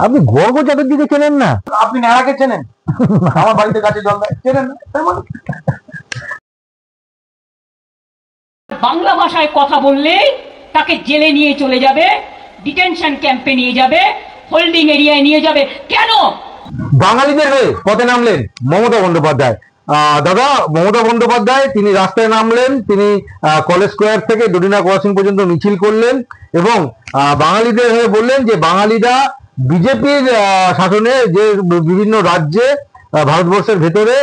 আপনি গর্গ চ্যাটার্জিকে চেনেন না? আপনি নেহাকে চেনেন? আমার বাড়িতে গাছে জল দেয়, চেনেন না? বাংলা ভাষায় কথা বললেই তাকে জেলে নিয়ে চলে যাবে, ডিটেনশন ক্যাম্পে নিয়ে যাবে, হোল্ডিং এরিয়ায় নিয়ে যাবে। কেন? বাঙালিদের হয়ে পথে নামলেন মমতা বন্দ্যোপাধ্যায়। দাদা, মমতা বন্দ্যোপাধ্যায় তিনি রাস্তায় নামলেন, তিনি কলেজ স্কোয়ার থেকে ডুডিনা ক্রসিং পর্যন্ত মিছিল করলেন এবং বাঙালিদের হয়ে বললেন যে বাঙালিরা বিজেপির শাসনে যে বিভিন্ন রাজ্যে ভারতবর্ষের ভেতরে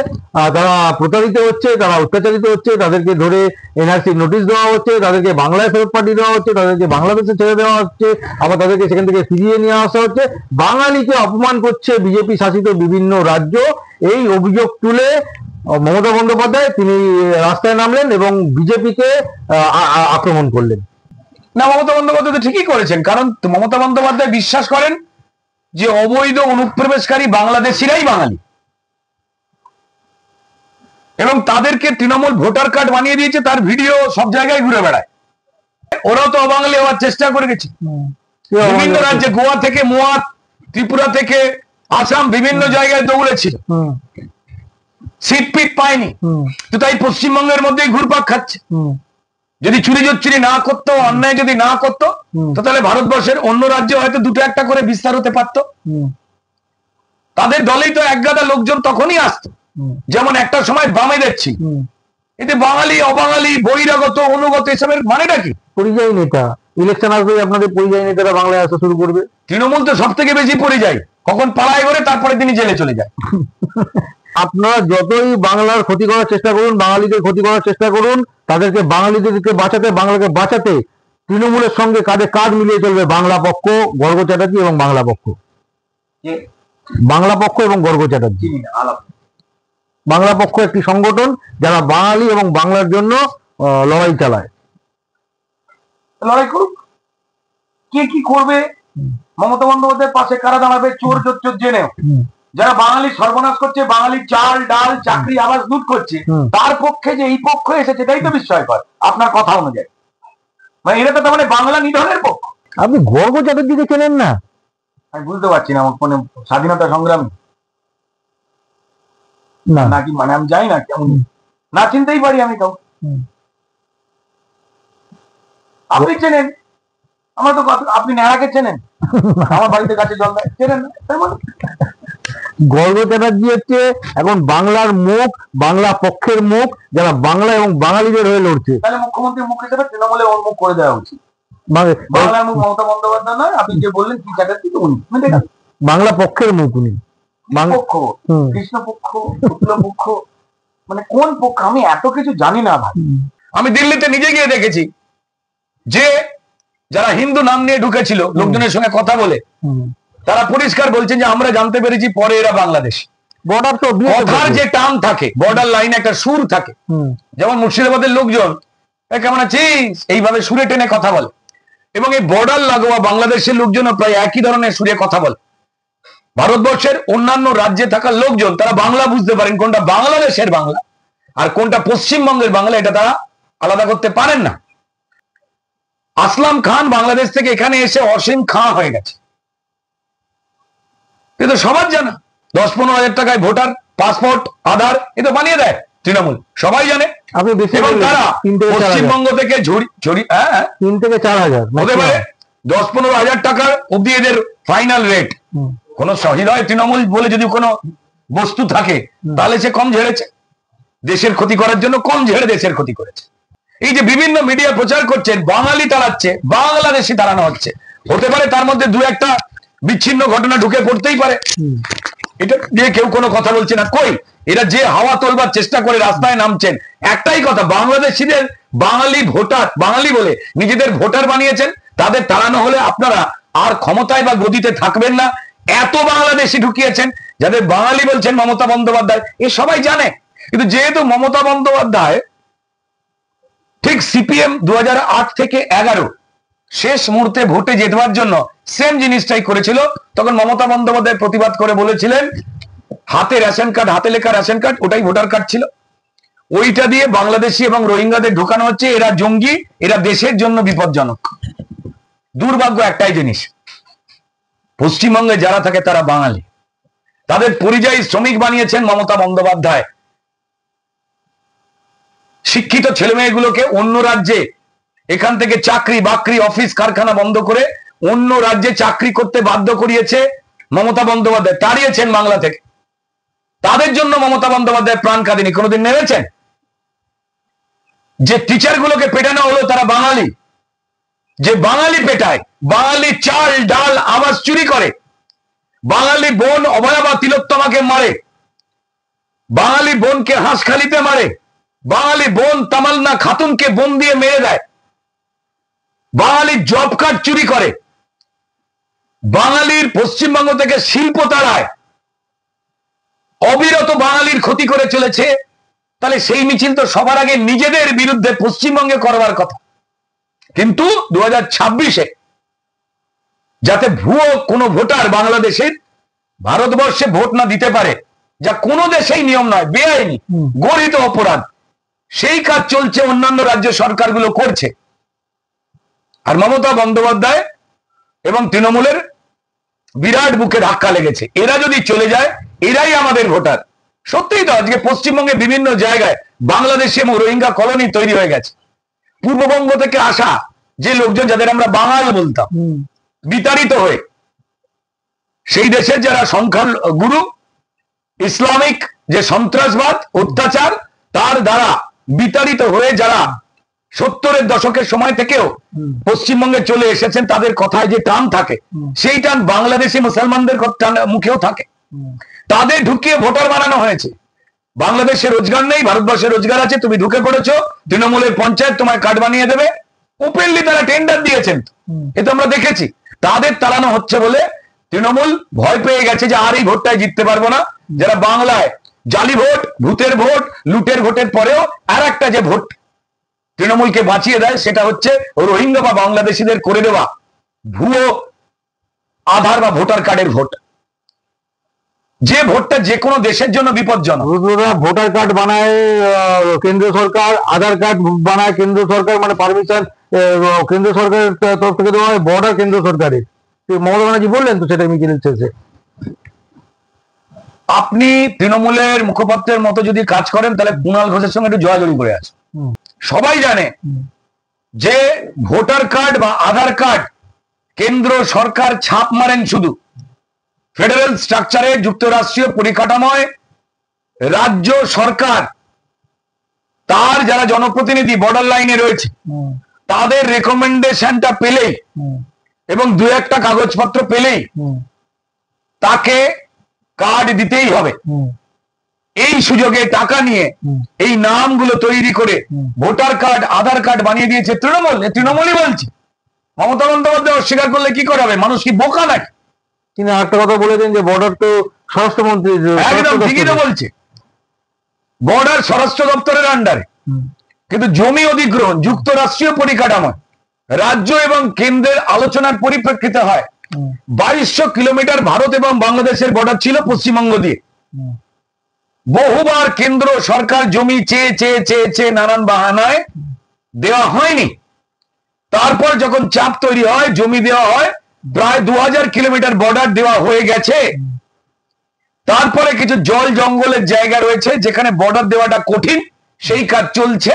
তারা প্রতারিত হচ্ছে, তারা অত্যাচারিত হচ্ছে, তাদেরকে ধরে এনআরসি নোটিশ দেওয়া হচ্ছে, তাদেরকে বাংলায় ফেরত পাঠিয়ে দেওয়া হচ্ছে, তাদেরকে বাংলাদেশে ছেড়ে দেওয়া হচ্ছে, আবার তাদেরকে সেখান থেকে ফিরিয়ে নিয়ে আসা হচ্ছে, বাঙালিকে অপমান করছে বিজেপি শাসিত বিভিন্ন রাজ্য। এই অভিযোগ তুলে মমতা বন্দ্যোপাধ্যায় তিনি রাস্তায় নামলেন এবং বিজেপিকে আক্রমণ করলেন। না, মমতা বন্দ্যোপাধ্যায় তো ঠিকই করেছেন, কারণ মমতা বন্দ্যোপাধ্যায় বিশ্বাস করেন যে অবৈধ অনুপ্রবেশকারী বাংলাদেশিরাই বাঙালি এবং তাদেরকে তৃণমূল ভোটার কার্ড বানিয়ে দিয়েছে, তার ভিডিও সব জায়গায় ঘুরে বেড়ায়। ওরাও তো অবাঙালি হওয়ার চেষ্টা করে গেছে বিভিন্ন রাজ্যে, গোয়া থেকে মোয়া, ত্রিপুরা থেকে আসাম, বিভিন্ন জায়গায় দৌড়েছিল, সিট পিট পায়নি, তো তাই পশ্চিমবঙ্গের মধ্যেই ঘুরপাক খাচ্ছে। যদি চুরি জচ্চুরি না করতো, অন্যায় যদি না করতো, তো তাহলে ভারতবর্ষের অন্য রাজ্যে হয়তো দুটো একটা করে বিস্তার হতে পারত। তাদের দলেই তো একগাদা লোকজন তখনই আসতো, যেমন একটা সময় বামেদের ছিল। এতে বাঙালি অবাঙালি বহিরাগত অনুগত এসবের মানেটা কি? পরিযায়ী নেতা। ইলেকশন আসবে, আপনাদের পরিযায়ী নেতারা বাংলায় আসা শুরু করবে। তৃণমূল তো সব থেকে বেশি পরিযায়ী, কখন পাড়ায় করে তারপরে তিনি জেলে চলে যায়। আপনারা যতই বাংলার ক্ষতি করার চেষ্টা করুন, বাঙালিদের ক্ষতি করার চেষ্টা করুন, তাদেরকে বাঙালিদেরকে বাঁচাতে, বাংলাকে বাঁচাতে তৃণমূলের সঙ্গে কাঁধে কাঁধ মিলিয়ে চলবে বাংলা পক্ষ, গর্গ চ্যাটার্জি এবং বাংলা পক্ষ। বাংলা পক্ষ এবং গর্গ চ্যাটার্জি। বাংলা পক্ষ একটি সংগঠন যারা বাঙালি এবং বাংলার জন্য লড়াই চালায়। লড়াই করুক, কে কি করবে, মমতা বন্দ্যোপাধ্যায়ের পাশে কারা দাঁড়াবে, চোর চোর জেনেও যারা বাঙালি সর্বনাশ করছে, বাঙালি চাল ডাল চাকরি আবাস লুট করছে, তার পক্ষে যে এই পক্ষ এসেছে এটাই তো বিস্ময়কর আপনার কথা অনুযায়ী। মানে এটা তো তার মানে বাংলা নিধনের পক্ষ। আপনি গর্গ চ্যাটার্জিকে চেনেন না? আমি বুঝতে পারছি না, মানে স্বাধীনতা সংগ্রামী না নাকি, মানে আমি জানি না কেমন, না চিনতেই পারি আমি কাউ। আপনি চেনেন, আমার তো আপনি নেহাকে চেনেন? আমার বাড়িতে গাছে জল দেয়, চেনেন না? গর্গ চ্যাটার্জি হচ্ছে এখন বাংলার মুখ, বাংলা পক্ষের মুখ, যারা বাংলা এবং বাঙালিদের হয়ে লড়ছে। তাহলে মুখ্যমন্ত্রীর মুখ হিসেবে তৃণমূলে ওর মুখ করে দেওয়া উচিত। বাংলার মুখ মমতা বন্দ্যোপাধ্যায় নয়, আপনি যে বললেন কি চ্যাটার্জি, তো উনি বাংলা পক্ষের মুখ। উনি পক্ষ, কৃষ্ণ পক্ষ, শুক্ল পক্ষ, মানে কোন পক্ষ আমি এত কিছু জানি না ভাই। আমি দিল্লিতে নিজে গিয়ে দেখেছি যে যারা হিন্দু নাম নিয়ে ঢুকেছিল, লোকজনের সঙ্গে কথা বলে তারা পরিষ্কার বলছেন যে আমরা জানতে পেরেছি পরে এরা বাংলাদেশী। বর্ডার তো কথার যে টান থাকে, বর্ডার লাইনে একটা সুর থাকে, যেমন মুর্শিদাবাদের লোকজন কেমন আছিস এইভাবে সুরে টেনে কথা বলে, এবং এই বর্ডার লাগোয়া বাংলাদেশের লোকজনও প্রায় একই ধরনের সুরে কথা বলে। ভারতবর্ষের অন্যান্য রাজ্যে থাকা লোকজন তারা বাংলা বুঝতে পারেন কোনটা বাংলাদেশের বাংলা আর কোনটা পশ্চিমবঙ্গের বাংলা, এটা তারা আলাদা করতে পারেন না। আসলাম খান বাংলাদেশ থেকে এখানে এসে অসীম খাঁ হয়ে গেছে, কিন্তু সবার জানা 10-15 হাজার টাকায় ভোটার, পাসপোর্ট, আধার এ তো বানিয়ে দেয় তৃণমূল, সবাই জানে। এবং তারা পশ্চিমবঙ্গ থেকে 3 থেকে 4 হাজার হতে পারে 10-15 হাজার টাকার অব্দি এদের ফাইনাল রেট। কোন সহৃদয় তৃণমূল বলে যদি কোনো বস্তু থাকে তাহলে সে কম ঝেড়েছে, দেশের ক্ষতি করার জন্য কম ঝেড়ে দেশের ক্ষতি করেছে। এই যে বিভিন্ন মিডিয়া প্রচার করছেন বাঙালি তাড়াচ্ছে, বাংলাদেশি তাড়ানো হচ্ছে, হতে পারে তার মধ্যে দু একটা বিচ্ছিন্ন ঘটনা ঢুকে পড়তেই পারে, এটা নিয়ে কেউ কোনো কথা বলছে না। কই এরা যে হাওয়া তোলবার চেষ্টা করে রাস্তায় নামছেন, একটাই কথা, বাংলাদেশিদের বাঙালি ভোটার, বাঙালি বলে নিজেদের ভোটার বানিয়েছেন, তাদের তাড়ানো হলে আপনারা আর ক্ষমতায় বা গদিতে থাকবেন না। এত বাংলাদেশি ঢুকিয়েছেন, যাদের বাঙালি বলছেন মমতা বন্দ্যোপাধ্যায়, এ সবাই জানে। কিন্তু যেহেতু মমতা বন্দ্যোপাধ্যায় ঠিক সিপিএম 2008 থেকে 11 শেষ মুহূর্তে ভোটে জেতবার জন্য সেম জিনিসটাই করেছিল, তখন মমতা বন্দ্যোপাধ্যায় প্রতিবাদ করে বলেছিলেন হাতে রেশন কার্ড, হাতে লেখা রেশন কার্ড, ওটাই ভোটার কার্ড ছিল, ওইটা দিয়ে বাংলাদেশি এবং রোহিঙ্গাদের ঢোকানো হচ্ছে, এরা জঙ্গি, এরা দেশের জন্য বিপজ্জনক। দুর্ভাগ্য একটাই জিনিস, পশ্চিমবঙ্গে যারা থাকে তারা বাঙালি, তাদের পরিযায়ী শ্রমিক বানিয়েছেন মমতা বন্দ্যোপাধ্যায়। শিক্ষিত ছেলে মেয়েগুলোকে অন্য রাজ্যে এখান থেকে চাকরি বাকরি অফিস কারখানা বন্ধ করে অন্য রাজ্যে চাকরি করতে বাধ্য করিয়েছে মমতা বন্দ্যোপাধ্যায়, তাড়িয়েছেন বাংলা থেকে। তাদের জন্য মমতা বন্দ্যোপাধ্যায় প্রাণ কাঁদেনি, কোনোদিন নেমেছেন? যে টিচার গুলোকে পেটানো হলো তারা বাঙালি, যে বাঙালি পেটায়, বাঙালি চাল ডাল আবাস চুরি করে, বাঙালি বোন অভয়াবা তিলোত্তমাকে মারে, বাঙালি বোনকে হাঁসখালিতে মারে, বাঙালি বোন তামান্না খাতুনকে বোন দিয়ে মেরে দেয়, বাঙালি জব কার্ড চুরি করে, বাঙালির পশ্চিমবঙ্গ থেকে শিল্প তাড়ায়, অবিরত বাঙালির ক্ষতি করে চলেছে। তাহলে সেই মিছিল তো সবার আগে নিজেদের বিরুদ্ধে পশ্চিমবঙ্গে করবার কথা, কিন্তু 2026-এ যাতে ভুয়ো কোনো ভোটার বাংলাদেশের ভারতবর্ষে ভোট না দিতে পারে, যা কোনো দেশেই নিয়ম নয়, বেআইনি গরিত অপরাধ, সেই কাজ চলছে, অন্যান্য রাজ্য সরকারগুলো করছে। আর মমতা বন্দ্যোপাধ্যায় এবং তৃণমূলের বিরাট বুকে ধাক্কা লেগেছে। এরা যদি চলে যায়, এরাই আমাদের ভোটার। সত্যিই তো আজকে পশ্চিমবঙ্গে বিভিন্ন জায়গায় বাংলাদেশি এবং রোহিঙ্গা কলোনি তৈরি হয়ে গেছে। পূর্ববঙ্গ থেকে আসা যে লোকজন, যাদের আমরা বাঙাল বলতাম, বিতাড়িত হয়ে সেই দেশের যারা সংখ্যার গুরু, ইসলামিক যে সন্ত্রাসবাদ অত্যাচার, তার দ্বারা বিতাড়িত হয়ে যারা 70-এর দশকের সময় থেকেও পশ্চিমবঙ্গে চলে এসেছেন, তাদের কথায় যে টান থাকে, সেই টান বাংলাদেশি মুসলমানদের মুখেও থাকে। তাদের ঢুকিয়ে ভোটার বানানো হয়েছে। বাংলাদেশে রোজগার নেই, ভারতবর্ষে রোজগার আছে, তুমি ঢুকে পড়েছো, তৃণমূলের পঞ্চায়েত তোমায় কার্ড বানিয়ে দেবে, ওপেনলি তারা টেন্ডার দিয়েছেন, এ তো আমরা দেখেছি। তাদের তাড়ানো হচ্ছে বলে তৃণমূল ভয় পেয়ে গেছে যে আর এই ভোটটায় জিততে পারবো না। যারা বাংলায় জালি ভোট, ভূতের ভোট, লুটের ভোটের পরেও আর একটা যে ভোট তৃণমূলকে বাঁচিয়ে দেয়, সেটা হচ্ছে রোহিঙ্গা বা বাংলাদেশিদের করে দেওয়া ভুয়ো আধার বা ভোটার কার্ডের ভোট, যে ভোটটা যে কোনো দেশের জন্য বিপজ্জনক। ভোটার কার্ড বানায় কেন্দ্র সরকার, আধার কার্ড বানায় কেন্দ্র সরকার, মানে পারমিশন কেন্দ্র সরকারের তরফ থেকে দেওয়া হয়, বর্ডার কেন্দ্র সরকারের। মমতা ব্যানার্জি বললেন তো সেটা মিছিলের শেষে। আপনি তৃণমূলের মুখপাত্রের মতো যদি কাজ করেন, তাহলে কুণাল ঘোষের সঙ্গে একটু জড়াজড়ি করে আছে। সবাই জানে যে ভোটার কার্ড বা আধার কার্ড কেন্দ্র সরকার ছাপ মারেন শুধু, ফেডারেল স্ট্রাকচারে যুক্তরাষ্ট্রীয় পরিকাঠামোয় রাজ্য সরকার তার যারা জনপ্রতিনিধি বর্ডার লাইনে রয়েছে, তাদের রেকমেন্ডেশনটা পেলেই এবং দু একটা কাগজপত্র পেলেই তাকে কার্ড দিতেই হবে। এই সুযোগে টাকা নিয়ে এই নামগুলো তৈরি করে ভোটার কার্ড আধার কার্ড বানিয়ে দিয়েছে তৃণমূল। তৃণমূলই বলছে, মমতা বন্দ্যোপাধ্যায় অস্বীকার করলে কি করাবে? মানুষ কি বোকা নাকি? তিনি একটা কথা বলেছেন যে বর্ডার তো স্বরাষ্ট্রমন্ত্রী, একদম ঠিকই তো বলছে, বর্ডার স্বরাষ্ট্র দপ্তরের আন্ডারে, কিন্তু জমি অধিগ্রহণ যুক্তরাষ্ট্রীয় পরিকাঠামো রাজ্য এবং কেন্দ্রের আলোচনার পরিপ্রেক্ষিতে হয়। 2200 কিলোমিটার ভারত এবং বাংলাদেশের বর্ডার ছিল পশ্চিমবঙ্গ দিয়ে। বহুবার কেন্দ্র সরকার জমি চেয়ে চেয়ে চেয়ে চেয়ে নানান বাহানায় দেওয়া হয়নি। তারপর যখন চাপ তৈরি হয়, জমি দেওয়া হয়, প্রায় 2000 কিলোমিটার বর্ডার দেওয়া হয়ে গেছে। তারপরে কিছু জল জঙ্গলের জায়গা রয়েছে যেখানে বর্ডার দেওয়াটা কঠিন, সেই কাজ চলছে।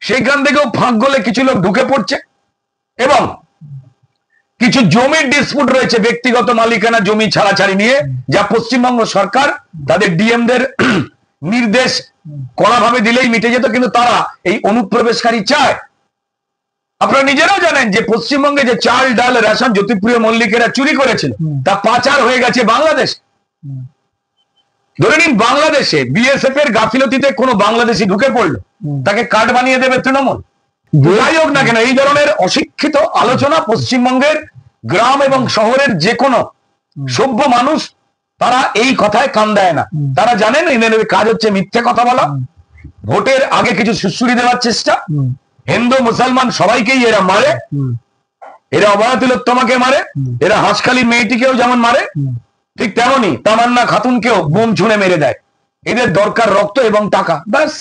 সেইখান থেকেও ফাঁক গলে কিছু লোক ঢুকে পড়ছে এবং কিছু জমির ডিসপুট রয়েছে, ব্যক্তিগত মালিকানা জমি ছাড়াছাড়ি নিয়ে, যা পশ্চিমবঙ্গ সরকার তাদের ডিএমদের নির্দেশ কড়াভাবে দিলেই মিটে যেত, কিন্তু তারা এই অনুপ্রবেশকারী চায়। আপনারা নিজেরাও জানেন যে পশ্চিমবঙ্গে যে চাল ডাল রেশন জ্যোতিপ্রিয় মল্লিকেরা চুরি করেছিল, তা পাচার হয়ে গেছে বাংলাদেশ। ধরে নিন বাংলাদেশে বিএসএফ এর গাফিলতিতে কোনো বাংলাদেশি ঢুকে পড়লো, তাকে কার্ড বানিয়ে দেবে তৃণমূল। যাই হোক না কেন, এই ধরনের অশিক্ষিত আলোচনা পশ্চিমবঙ্গের গ্রাম এবং শহরের যে কোনো সভ্য মানুষ তারা এই কথায় কান দেয় না। তারা জানেন এদের কাজ হচ্ছে মিথ্যে কথা বলা, ভোটের আগে কিছু সুশ্রুরি দেওয়ার চেষ্টা। হিন্দু মুসলমান সবাইকেই এরা মারে, এরা অভয়া তিলোত্তমাকে মারে, এরা হাঁসখালি মেয়েটিকেও যেমন মারে, ঠিক তেমনি তামান্না খাতুনকেও বোম ছুঁড়ে মেরে দেয়। এদের দরকার রক্ত এবং টাকা, ব্যাস।